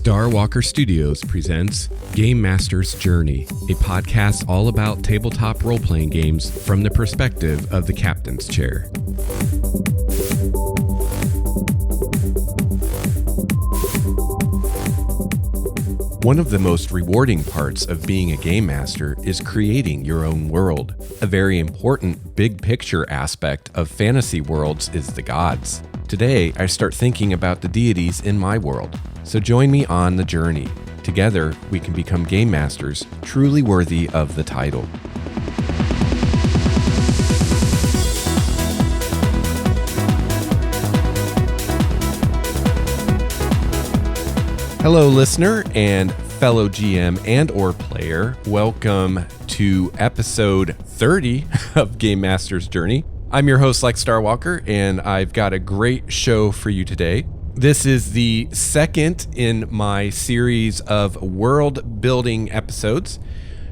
Starwalker Studios presents Game Master's Journey, a podcast all about tabletop role-playing games from the perspective of the captain's chair. One of the most rewarding parts of being a game master is creating your own world. A very important big picture aspect of fantasy worlds is the gods. Today, I start thinking about the deities in my world. So join me on the journey. Together, we can become game masters truly worthy of the title. Hello, listener and fellow GM and or player. Welcome to episode 30 of Game Master's Journey. I'm your host, Like Starwalker, and I've got a great show for you today. This is the second in my series of world building episodes.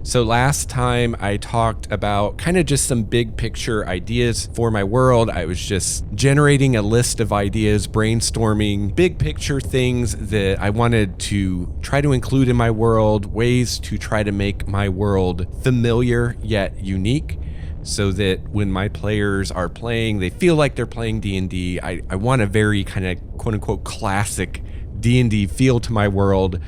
So last time I talked about kind of just some big picture ideas for my world. I was just generating a list of ideas, brainstorming big picture things that I wanted to try to include in my world, ways to try to make my world familiar yet unique, so that when my players are playing, they feel like they're playing D&D. I want a very kind of quote-unquote classic D&D feel to my world,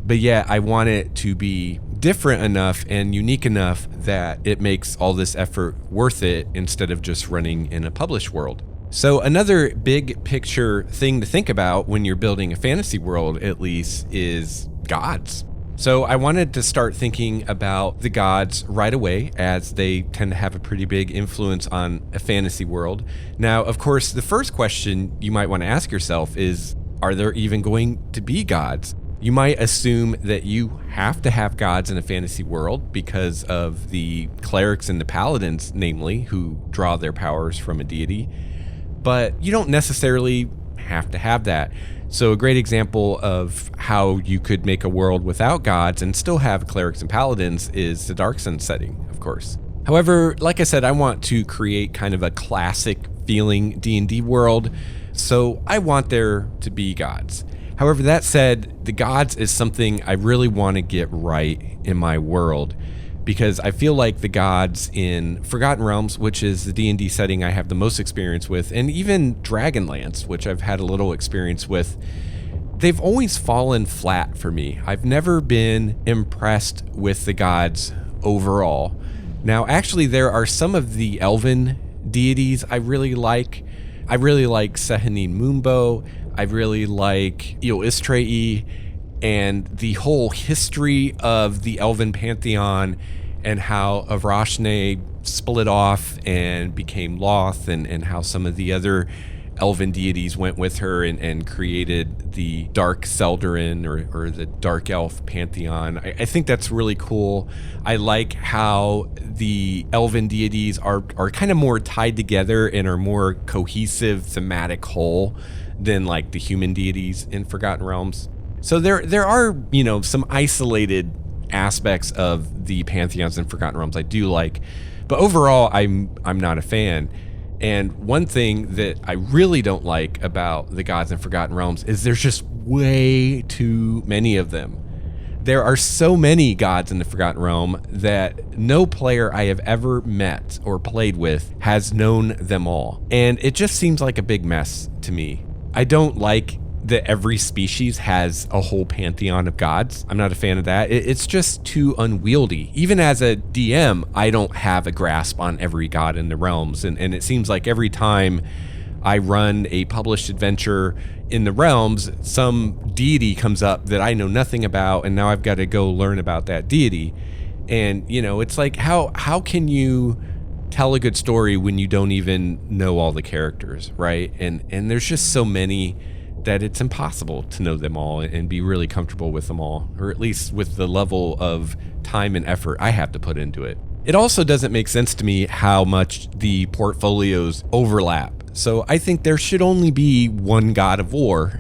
but yet I want it to be different enough and unique enough that it makes all this effort worth it instead of just running in a published world. So another big picture thing to think about when you're building a fantasy world, at least, is gods. So I wanted to start thinking about the gods right away, as they tend to have a pretty big influence on a fantasy world. Now, of course, the first question you might want to ask yourself is, are there even going to be gods? You might assume that you have to have gods in a fantasy world because of the clerics and the paladins, namely, who draw their powers from a deity. But you don't necessarily have to have that. So a great example of how you could make a world without gods and still have clerics and paladins is the Dark Sun setting, of course. However, like I said, I want to create kind of a classic feeling D&D world, so I want there to be gods. However, that said, the gods is something I really want to get right in my world, because I feel like the gods in Forgotten Realms, which is the D&D setting I have the most experience with, and even Dragonlance, which I've had a little experience with, they've always fallen flat for me. I've never been impressed with the gods overall. Now, actually, there are some of the elven deities I really like. I really like Sehanine Moonbow. I really like Eoistrae, and the whole history of the elven Pantheon and how Avrashne split off and became Loth, and how some of the other elven deities went with her and created the Dark Seldarin or the Dark Elf Pantheon. I think that's really cool. I like how the elven deities are kind of more tied together and are more cohesive thematic whole than like the human deities in Forgotten Realms. So there are, some isolated aspects of the pantheons in Forgotten Realms I do like, but overall I'm not a fan. And one thing that I really don't like about the gods in Forgotten Realms is there's just way too many of them. There are so many gods in the Forgotten Realm that no player I have ever met or played with has known them all. And it just seems like a big mess to me. I don't like that every species has a whole pantheon of gods. I'm not a fan of that. It's just too unwieldy. Even as a DM, I don't have a grasp on every god in the realms. And it seems like every time I run a published adventure in the realms, some deity comes up that I know nothing about, and now I've got to go learn about that deity. And, it's like, how can you tell a good story when you don't even know all the characters, right? And there's just so many that it's impossible to know them all and be really comfortable with them all, or at least with the level of time and effort I have to put into it. It also doesn't make sense to me how much the portfolios overlap. So I think there should only be one God of War,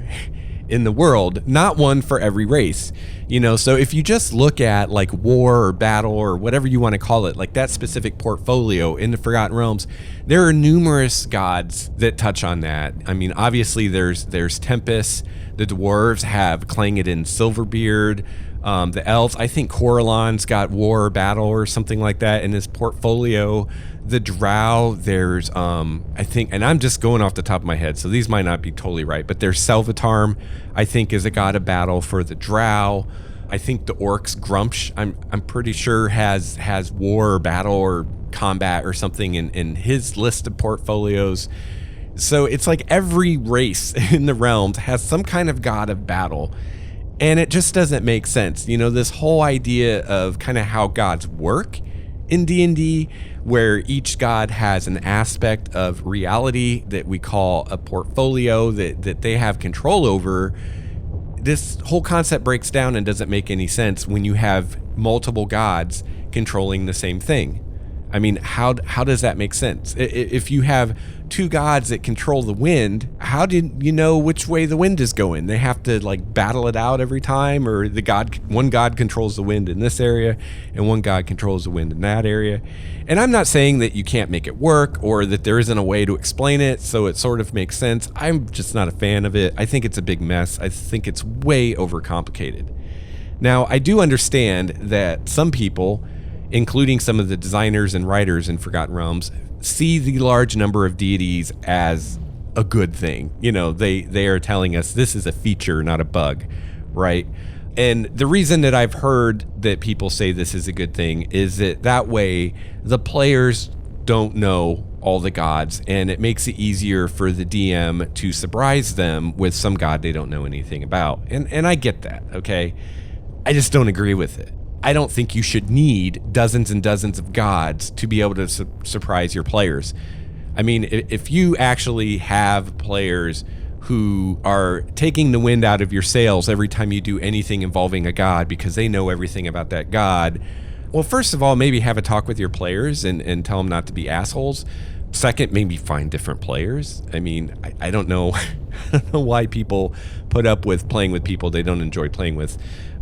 in the world, not one for every race. So if you just look at like war or battle or whatever you want to call it, like that specific portfolio in the Forgotten Realms, there are numerous gods that touch on that. I mean, obviously there's Tempest. The dwarves have Clanged and Silverbeard. The elves, I think Coralon's got war or battle or something like that in his portfolio. The drow, there's I think, and I'm just going off the top of my head, so these might not be totally right, but there's Selvatarm, I think, is a god of battle for the drow. I think the orcs, Grumpsh, I'm pretty sure has war or battle or combat or something in his list of portfolios. So it's like every race in the realms has some kind of god of battle. And it just doesn't make sense. This whole idea of kind of how gods work in D&D, where each god has an aspect of reality that we call a portfolio that they have control over. This whole concept breaks down and doesn't make any sense when you have multiple gods controlling the same thing. I mean, how does that make sense? If you have two gods that control the wind, how did you know which way the wind is going? They have to like battle it out every time, or one god controls the wind in this area and one god controls the wind in that area. And I'm not saying that you can't make it work or that there isn't a way to explain it so it sort of makes sense. I'm just not a fan of it. I think it's a big mess. I think it's way overcomplicated. Now, I do understand that some people, including some of the designers and writers in Forgotten Realms, see the large number of deities as a good thing. They are telling us this is a feature, not a bug, right? And the reason that I've heard that people say this is a good thing is that way the players don't know all the gods, and it makes it easier for the DM to surprise them with some god they don't know anything about. And I get that, okay? I just don't agree with it. I don't think you should need dozens and dozens of gods to be able to surprise your players. I mean, if you actually have players who are taking the wind out of your sails every time you do anything involving a god because they know everything about that god, well, first of all, maybe have a talk with your players and tell them not to be assholes. Second, maybe find different players. I mean, I don't know, I don't know why people put up with playing with people they don't enjoy playing with.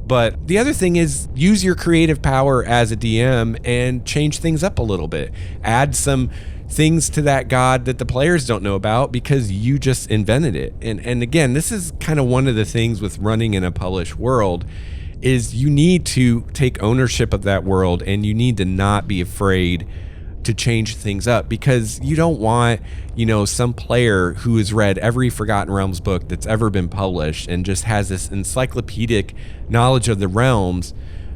But the other thing is use your creative power as a DM and change things up a little bit. Add some things to that god that the players don't know about because you just invented it. And again, this is kind of one of the things with running in a published world is you need to take ownership of that world, and you need to not be afraid to change things up, because you don't want, some player who has read every Forgotten Realms book that's ever been published and just has this encyclopedic knowledge of the realms.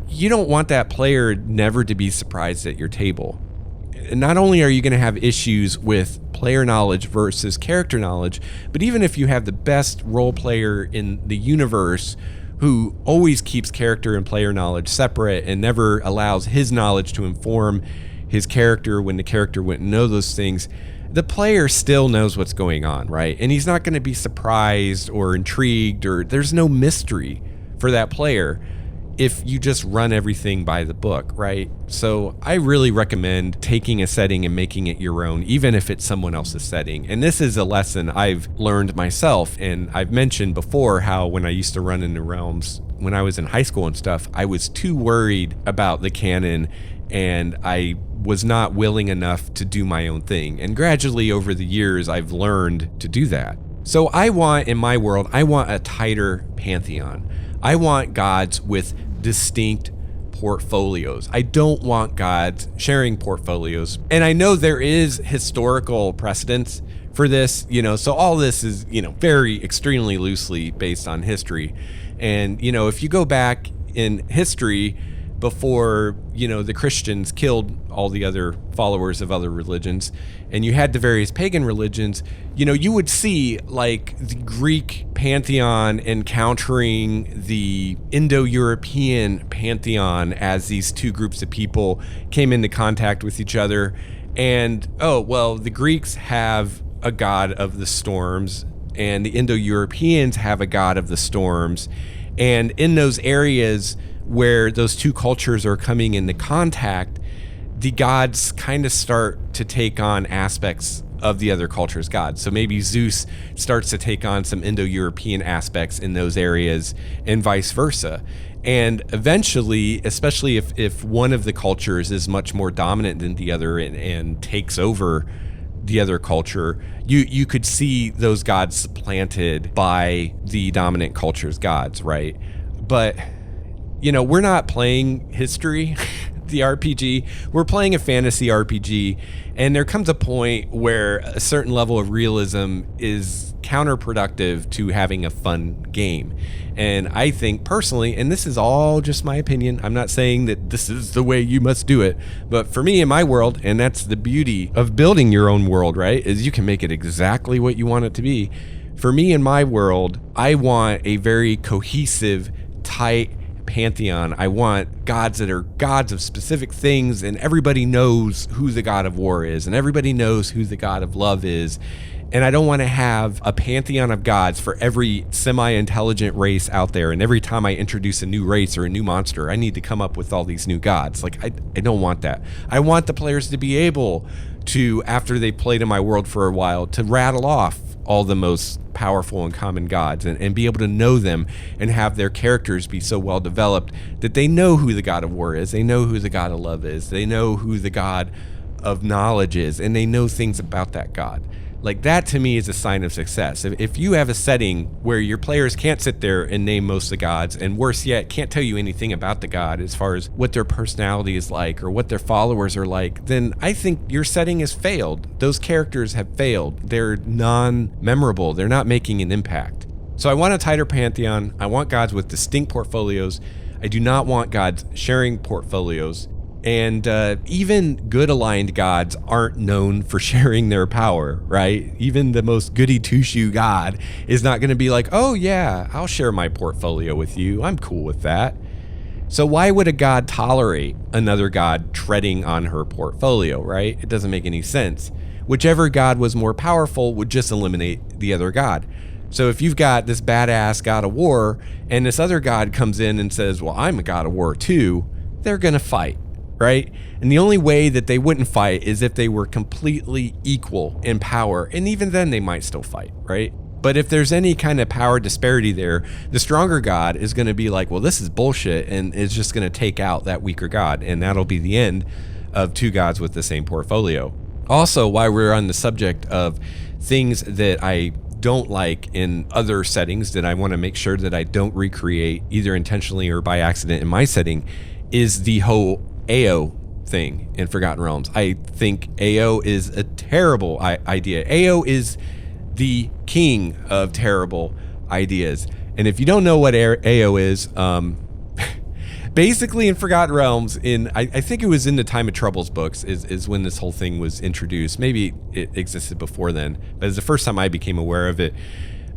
You don't want that player never to be surprised at your table. And not only are you going to have issues with player knowledge versus character knowledge, but even if you have the best role player in the universe who always keeps character and player knowledge separate and never allows his knowledge to inform his character when the character wouldn't know those things, the player still knows what's going on, right? And he's not going to be surprised or intrigued, or there's no mystery for that player if you just run everything by the book, right? So I really recommend taking a setting and making it your own, even if it's someone else's setting. And this is a lesson I've learned myself. And I've mentioned before how when I used to run in the realms, when I was in high school and stuff, I was too worried about the canon, and I was not willing enough to do my own thing. And gradually over the years, I've learned to do that. So I want, in my world, I want a tighter pantheon. I want gods with distinct portfolios. I don't want gods sharing portfolios. And I know there is historical precedence for this, so all this is, very extremely loosely based on history. And, if you go back in history, before, the Christians killed all the other followers of other religions, and you had the various pagan religions, you would see like the Greek pantheon encountering the Indo-European pantheon as these two groups of people came into contact with each other. And, the Greeks have a god of the storms, and the Indo-Europeans have a god of the storms. And in those areas where those two cultures are coming into contact, the gods kind of start to take on aspects of the other culture's gods. So maybe Zeus starts to take on some Indo-European aspects in those areas and vice versa. And eventually, especially if one of the cultures is much more dominant than the other and takes over the other culture, you could see those gods supplanted by the dominant culture's gods, right? But, we're not playing history, the RPG. We're playing a fantasy RPG, and there comes a point where a certain level of realism is counterproductive to having a fun game. And I think personally, and this is all just my opinion, I'm not saying that this is the way you must do it, but for me in my world, and that's the beauty of building your own world, right, is you can make it exactly what you want it to be. For me in my world, I want a very cohesive, tight pantheon. I want gods that are gods of specific things, and everybody knows who the god of war is, and everybody knows who the god of love is. And I don't want to have a pantheon of gods for every semi-intelligent race out there. And every time I introduce a new race or a new monster, I need to come up with all these new gods. Like, I don't want that. I want the players to be able to, after they played in my world for a while, to rattle off all the most powerful and common gods and be able to know them and have their characters be so well developed that they know who the god of war is, they know who the god of love is, they know who the god of knowledge is, and they know things about that god. Like, that to me is a sign of success. If you have a setting where your players can't sit there and name most of the gods, and worse yet, can't tell you anything about the god as far as what their personality is like or what their followers are like, then I think your setting has failed. Those characters have failed. They're non-memorable. They're not making an impact. So I want a tighter pantheon. I want gods with distinct portfolios. I do not want gods sharing portfolios. And even good aligned gods aren't known for sharing their power, right? Even the most goody two-shoe god is not going to be like, oh yeah, I'll share my portfolio with you. I'm cool with that. So why would a god tolerate another god treading on her portfolio, right? It doesn't make any sense. Whichever god was more powerful would just eliminate the other god. So if you've got this badass god of war and this other god comes in and says, well, I'm a god of war too, they're going to fight. Right? And the only way that they wouldn't fight is if they were completely equal in power. And even then they might still fight, right? But if there's any kind of power disparity there, the stronger god is going to be like, well, this is bullshit, and is just going to take out that weaker god. And that'll be the end of two gods with the same portfolio. Also, while we're on the subject of things that I don't like in other settings that I want to make sure that I don't recreate either intentionally or by accident in my setting, is the whole AO thing in Forgotten Realms. I think AO is a terrible idea. AO is the king of terrible ideas. And if you don't know what AO is, basically in Forgotten Realms, I think it was in the Time of Troubles books is when this whole thing was introduced. Maybe it existed before then, but it's the first time I became aware of it.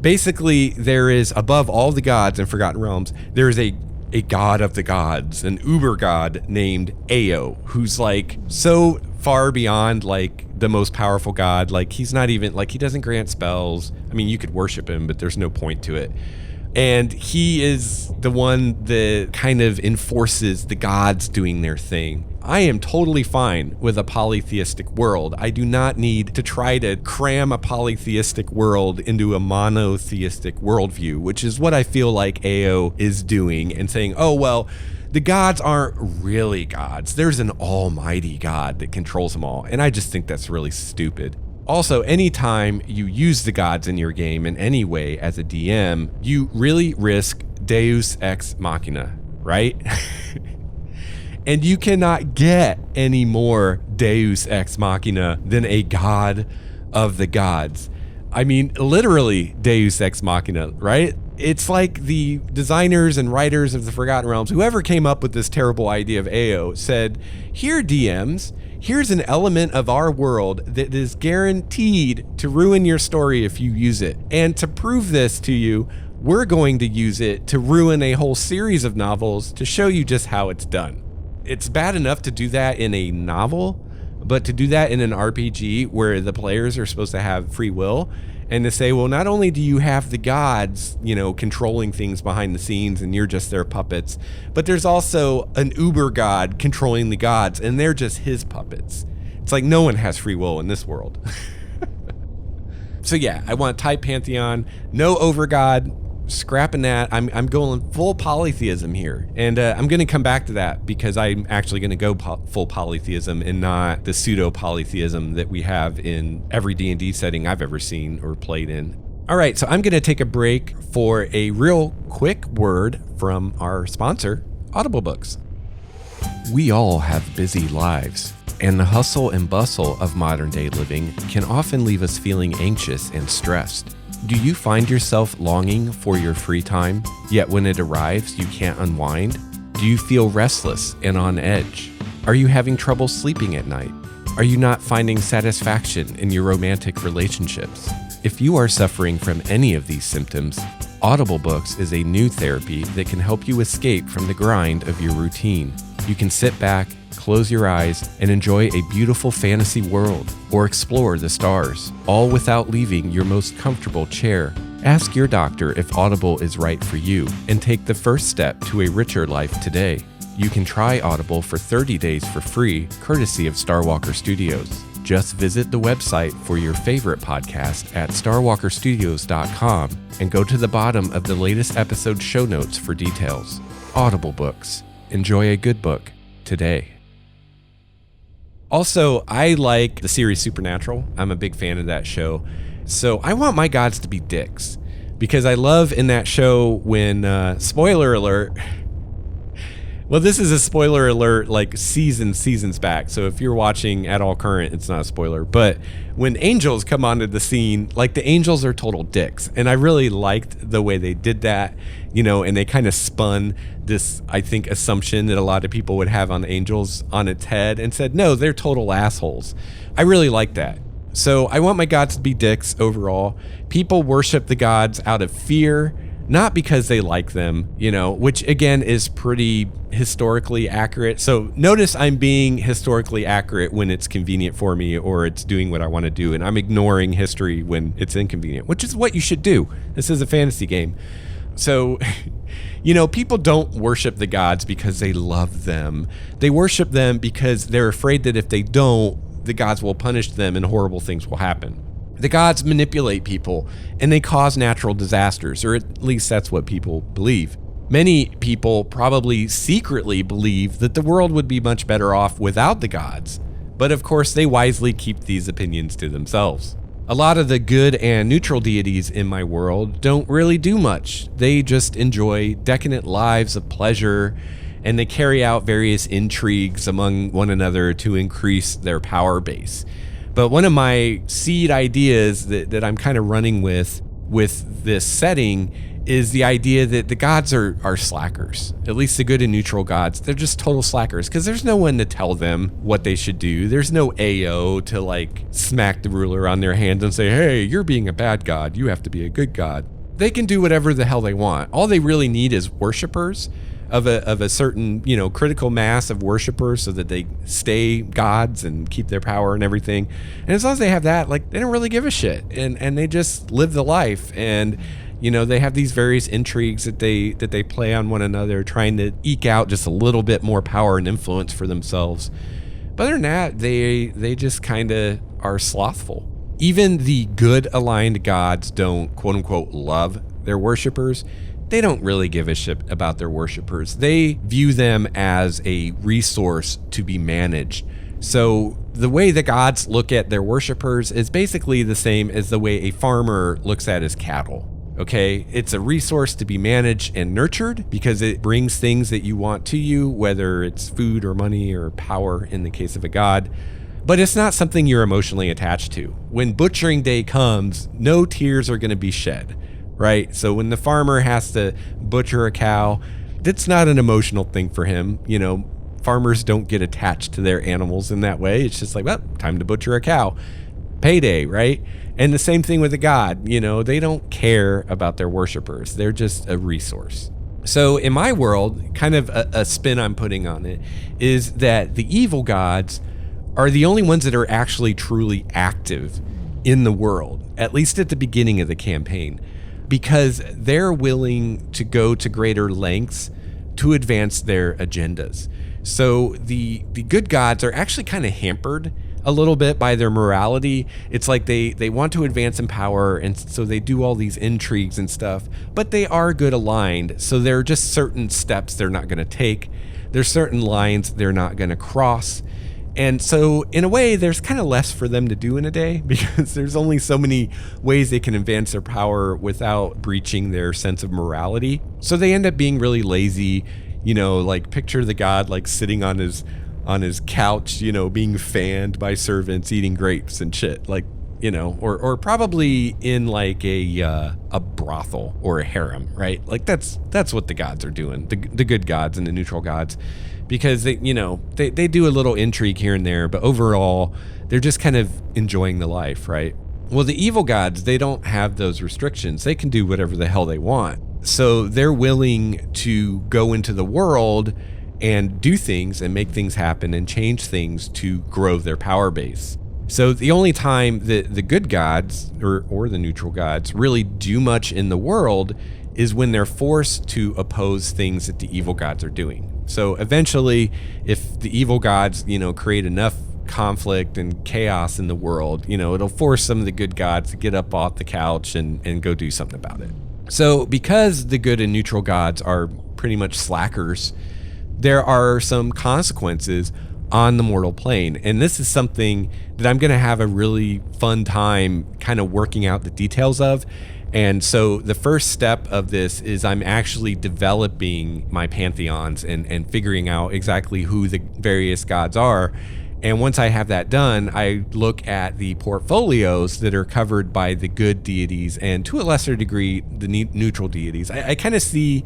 Basically, there is, above all the gods in Forgotten Realms, there is a god of the gods, an uber god named Ao, who's like so far beyond like the most powerful god. Like, he's not even like, he doesn't grant spells. I mean, you could worship him, but there's no point to it. And he is the one that kind of enforces the gods doing their thing. I am totally fine with a polytheistic world. I do not need to try to cram a polytheistic world into a monotheistic worldview, which is what I feel like AO is doing, and saying, oh, well, the gods aren't really gods. There's an almighty god that controls them all. And I just think that's really stupid. Also, anytime you use the gods in your game in any way as a DM, you really risk Deus Ex Machina, right? And you cannot get any more Deus Ex Machina than a god of the gods. I mean, literally Deus Ex Machina, right? It's like the designers and writers of the Forgotten Realms, whoever came up with this terrible idea of AO, said, here, DMs, here's an element of our world that is guaranteed to ruin your story if you use it. And to prove this to you, we're going to use it to ruin a whole series of novels to show you just how it's done. It's bad enough to do that in a novel, but to do that in an RPG where the players are supposed to have free will, and to say, well, not only do you have the gods, controlling things behind the scenes and you're just their puppets, but there's also an uber god controlling the gods and they're just his puppets. It's like no one has free will in this world. So yeah, I want type Pantheon, no overgod, scrapping that. I'm going full polytheism here. And I'm going to come back to that because I'm actually going to go full polytheism and not the pseudo polytheism that we have in every D&D setting I've ever seen or played in. All right, so I'm going to take a break for a real quick word from our sponsor, Audible Books. We all have busy lives, and the hustle and bustle of modern day living can often leave us feeling anxious and stressed. Do you find yourself longing for your free time, yet when it arrives, you can't unwind? Do you feel restless and on edge? Are you having trouble sleeping at night? Are you not finding satisfaction in your romantic relationships? If you are suffering from any of these symptoms, Audible Books is a new therapy that can help you escape from the grind of your routine. You can sit back, close your eyes, and enjoy a beautiful fantasy world or explore the stars, all without leaving your most comfortable chair. Ask your doctor if Audible is right for you and take the first step to a richer life today. You can try Audible for 30 days for free, courtesy of Starwalker Studios. Just visit the website for your favorite podcast at starwalkerstudios.com and go to the bottom of the latest episode show notes for details. Audible Books. Enjoy a good book today. Also, I like the series Supernatural. I'm a big fan of that show. So I want my gods to be dicks because I love in that show when, spoiler alert, well, this is a spoiler alert like seasons back. So if you're watching at all current, it's not a spoiler. But when angels come onto the scene, like the angels are total dicks. And I really liked the way they did that, and they kind of spun this, I think, assumption that a lot of people would have on angels on its head and said, no, they're total assholes. I really like that. So I want my gods to be dicks overall. People worship the gods out of fear, not because they like them, which again is pretty historically accurate. So notice I'm being historically accurate when it's convenient for me or it's doing what I want to do. And I'm ignoring history when it's inconvenient, which is what you should do. This is a fantasy game. So, people don't worship the gods because they love them. They worship them because they're afraid that if they don't, the gods will punish them and horrible things will happen. The gods manipulate people and they cause natural disasters, or at least that's what people believe. Many people probably secretly believe that the world would be much better off without the gods, but of course they wisely keep these opinions to themselves. A lot of the good and neutral deities in my world don't really do much. They just enjoy decadent lives of pleasure, and they carry out various intrigues among one another to increase their power base. But one of my seed ideas that I'm kind of running with this setting is the idea that the gods are slackers. At least the good and neutral gods, they're just total slackers because there's no one to tell them what they should do. There's no AO to smack the ruler on their hand and say, hey, you're being a bad god. You have to be a good god. They can do whatever the hell they want. All they really need is worshipers of a certain, critical mass of worshipers so that they stay gods and keep their power and everything. And as long as they have that, they don't really give a shit. And they just live the life. And, they have these various intrigues that they play on one another, trying to eke out just a little bit more power and influence for themselves. But other than that, they just kind of are slothful. Even the good aligned gods don't, quote unquote, love their worshipers. They don't really give a shit about their worshipers. They view them as a resource to be managed. So the way the gods look at their worshipers is basically the same as the way a farmer looks at his cattle. Okay, it's a resource to be managed and nurtured because it brings things that you want to you, whether it's food or money or power in the case of a god. But it's not something you're emotionally attached to. When butchering day comes, no tears are going to be shed. Right? So when the farmer has to butcher a cow, that's not an emotional thing for him. Farmers don't get attached to their animals in that way. It's just well, time to butcher a cow. Payday, right? And the same thing with a god. They don't care about their worshipers. They're just a resource. So in my world, kind of a spin I'm putting on it is that the evil gods are the only ones that are actually truly active in the world, at least at the beginning of the campaign, because they're willing to go to greater lengths to advance their agendas. So the good gods are actually kind of hampered a little bit by their morality. It's like they want to advance in power, and so they do all these intrigues and stuff, but they are good aligned. So there are just certain steps they're not going to take. There's certain lines they're not going to cross. And so in a way, there's kind of less for them to do in a day because there's only so many ways they can advance their power without breaching their sense of morality. So they end up being really lazy, like picture the god like sitting on his couch, being fanned by servants, eating grapes and shit, like, or probably in like a brothel or a harem, right? Like that's what the gods are doing, the good gods and the neutral gods. Because they do a little intrigue here and there, but overall, they're just kind of enjoying the life, right? Well, the evil gods, they don't have those restrictions. They can do whatever the hell they want. So they're willing to go into the world and do things and make things happen and change things to grow their power base. So the only time that the good gods or the neutral gods really do much in the world is when they're forced to oppose things that the evil gods are doing. So eventually, if the evil gods, create enough conflict and chaos in the world, it'll force some of the good gods to get up off the couch and go do something about it. So because the good and neutral gods are pretty much slackers, there are some consequences on the mortal plane. And this is something that I'm going to have a really fun time kind of working out the details of. And so the first step of this is I'm actually developing my pantheons and figuring out exactly who the various gods are. And once I have that done, I look at the portfolios that are covered by the good deities and to a lesser degree, the neutral deities. I kind of see,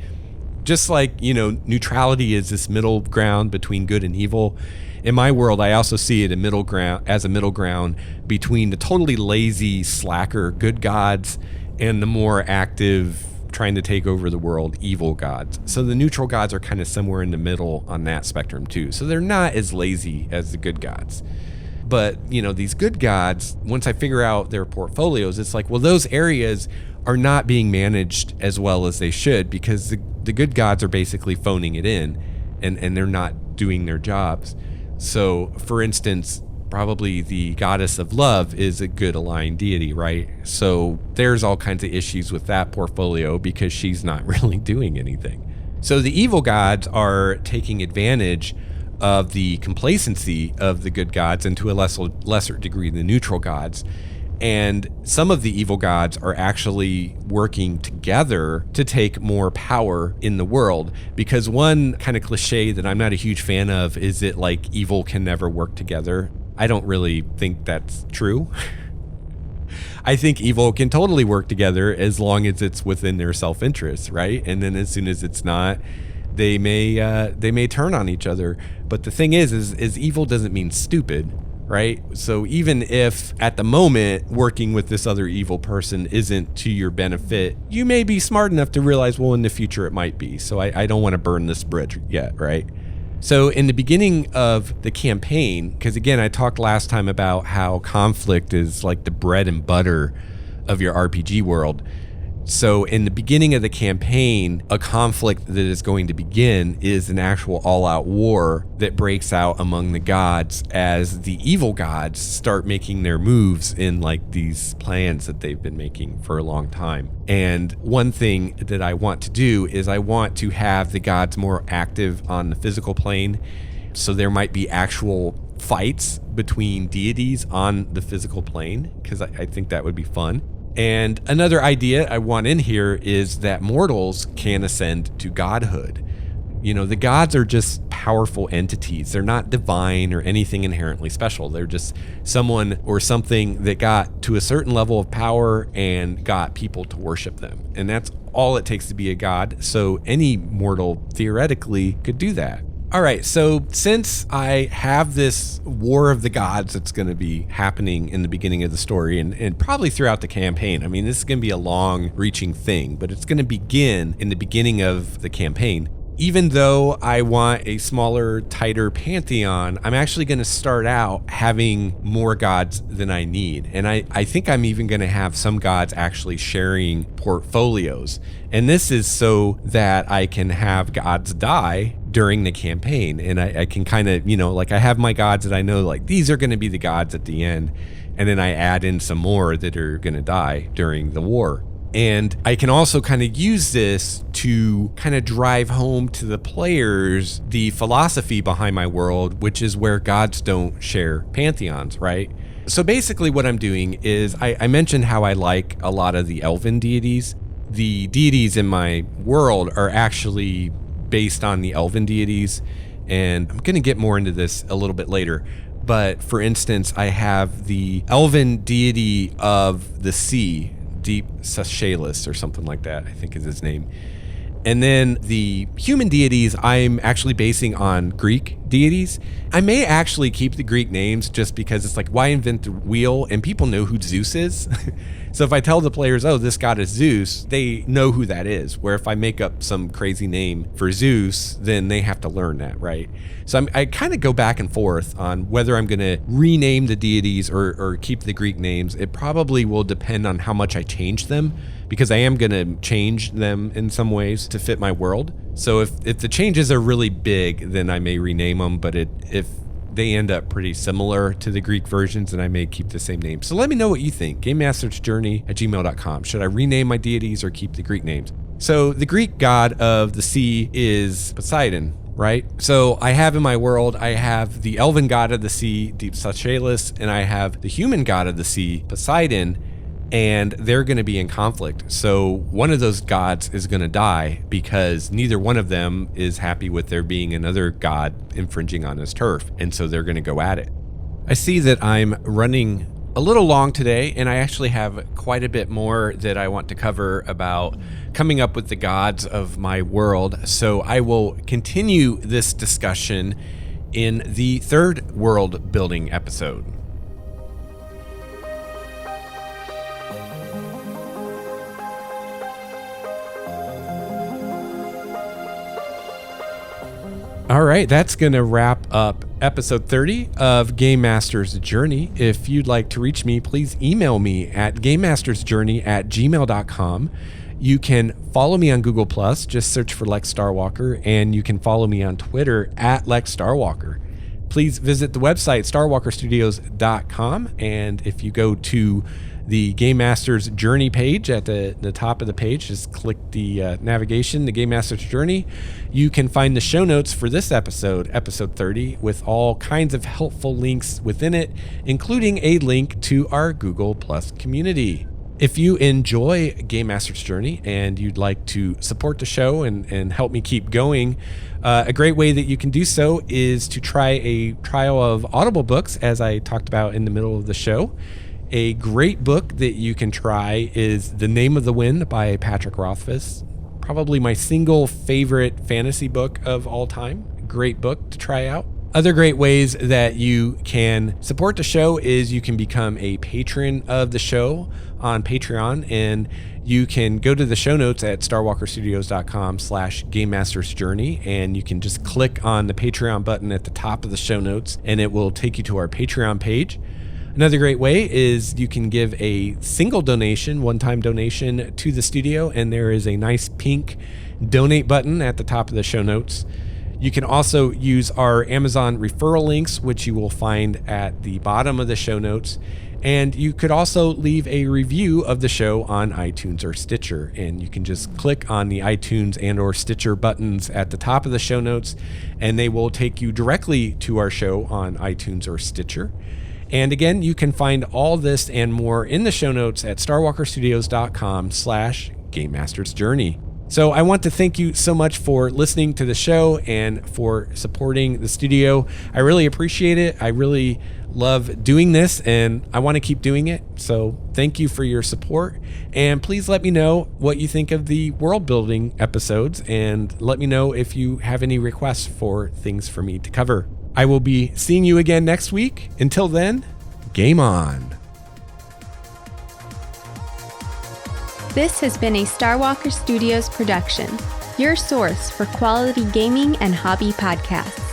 just like, neutrality is this middle ground between good and evil. In my world, I also see it as a middle ground between the totally lazy, slacker good gods and the more active, trying to take over the world, evil gods. So the neutral gods are kind of somewhere in the middle on that spectrum too. So they're not as lazy as the good gods. But, these good gods, once I figure out their portfolios, it's like, well, those areas are not being managed as well as they should because the good gods are basically phoning it in and they're not doing their jobs. So, for instance, probably the goddess of love is a good aligned deity, right? So there's all kinds of issues with that portfolio because she's not really doing anything. So the evil gods are taking advantage of the complacency of the good gods and to a lesser degree the neutral gods. And some of the evil gods are actually working together to take more power in the world. Because one kind of cliche that I'm not a huge fan of is that like evil can never work together. I don't really think that's true. I think evil can totally work together as long as it's within their self-interest, right? And then as soon as it's not, they may turn on each other. But the thing is evil doesn't mean stupid, right? So even if at the moment working with this other evil person isn't to your benefit, you may be smart enough to realize, well, in the future it might be. So I don't want to burn this bridge yet, right? So in the beginning of the campaign, because again, I talked last time about how conflict is like the bread and butter of your RPG world. So in the beginning of the campaign, a conflict that is going to begin is an actual all-out war that breaks out among the gods as the evil gods start making their moves in like these plans that they've been making for a long time. And one thing that I want to do is I want to have the gods more active on the physical plane. So there might be actual fights between deities on the physical plane, because I think that would be fun. And another idea I want in here is that mortals can ascend to godhood. The gods are just powerful entities. They're not divine or anything inherently special. They're just someone or something that got to a certain level of power and got people to worship them. And that's all it takes to be a god. So any mortal theoretically could do that. All right, so since I have this war of the gods that's going to be happening in the beginning of the story and probably throughout the campaign, this is going to be a long-reaching thing, but it's going to begin in the beginning of the campaign. even though I want a smaller, tighter pantheon, I'm actually going to start out having more gods than I need. And I think I'm even going to have some gods actually sharing portfolios. And this is so that I can have gods die during the campaign. And I can kind of, like I have my gods that I know, like these are going to be the gods at the end. And then I add in some more that are going to die during the war. And I can also kind of use this to kind of drive home to the players the philosophy behind my world, which is where gods don't share pantheons, right? So basically what I'm doing is I mentioned how I like a lot of the elven deities. The deities in my world are actually based on the elven deities, and I'm going to get more into this a little bit later. But for instance, I have the elven deity of the sea, Deep Sashalis or something like that, I think is his name. And then the human deities I'm actually basing on Greek deities. I may actually keep the Greek names just because it's like, why invent the wheel? And people know who Zeus is. So if I tell the players, oh, this god is Zeus, they know who that is. Where if I make up some crazy name for Zeus, then they have to learn that, right? So I kind of go back and forth on whether I'm going to rename the deities or keep the Greek names. It probably will depend on how much I change them, because I am going to change them in some ways to fit my world. So if the changes are really big, then I may rename them, but if they end up pretty similar to the Greek versions, and I may keep the same name. So let me know what you think. GameMastersJourney@gmail.com. Should I rename my deities or keep the Greek names? So the Greek god of the sea is Poseidon, right? So I have in my world, I have the elven god of the sea, Deep Sashalis, and I have the human god of the sea, Poseidon, and they're going to be in conflict. So one of those gods is going to die because neither one of them is happy with there being another god infringing on his turf. And so they're going to go at it. I see that I'm running a little long today, and I actually have quite a bit more that I want to cover about coming up with the gods of my world. So I will continue this discussion in the third world building episode. All right, that's going to wrap up episode 30 of Game Master's Journey. If you'd like to reach me, please email me at gamemastersjourney@gmail.com. You can follow me on Google+, just search for Lex Starwalker, and you can follow me on Twitter at Lex Starwalker. Please visit the website, starwalkerstudios.com, and if you go to the Game Master's Journey page at the top of the page, just click the navigation, the Game Master's Journey. You can find the show notes for this episode, episode 30, with all kinds of helpful links within it, including a link to our Google Plus community. If you enjoy Game Master's Journey and you'd like to support the show and help me keep going, a great way that you can do so is to try a trial of Audible books, as I talked about in the middle of the show. A great book that you can try is The Name of the Wind by Patrick Rothfuss. Probably my single favorite fantasy book of all time. Great book to try out. Other great ways that you can support the show is you can become a patron of the show on Patreon, and you can go to the show notes at starwalkerstudios.com/GameMastersJourney, and you can just click on the Patreon button at the top of the show notes, and it will take you to our Patreon page. Another great way is you can give a single donation, one-time donation to the studio, and there is a nice pink donate button at the top of the show notes. You can also use our Amazon referral links, which you will find at the bottom of the show notes. And you could also leave a review of the show on iTunes or Stitcher. And you can just click on the iTunes and or Stitcher buttons at the top of the show notes, and they will take you directly to our show on iTunes or Stitcher. And again, you can find all this and more in the show notes at starwalkerstudios.com/GameMastersJourney. So I want to thank you so much for listening to the show and for supporting the studio. I really appreciate it. I really love doing this, and I want to keep doing it. So thank you for your support. And please let me know what you think of the world building episodes, and let me know if you have any requests for things for me to cover. I will be seeing you again next week. Until then, game on. This has been a Starwalker Studios production. your source for quality gaming and hobby podcasts.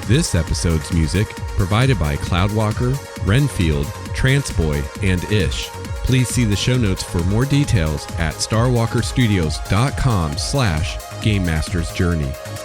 This episode's music provided by Cloudwalker, Renfield, Transboy, and Ish. Please see the show notes for more details at starwalkerstudios.com/GameMastersJourney.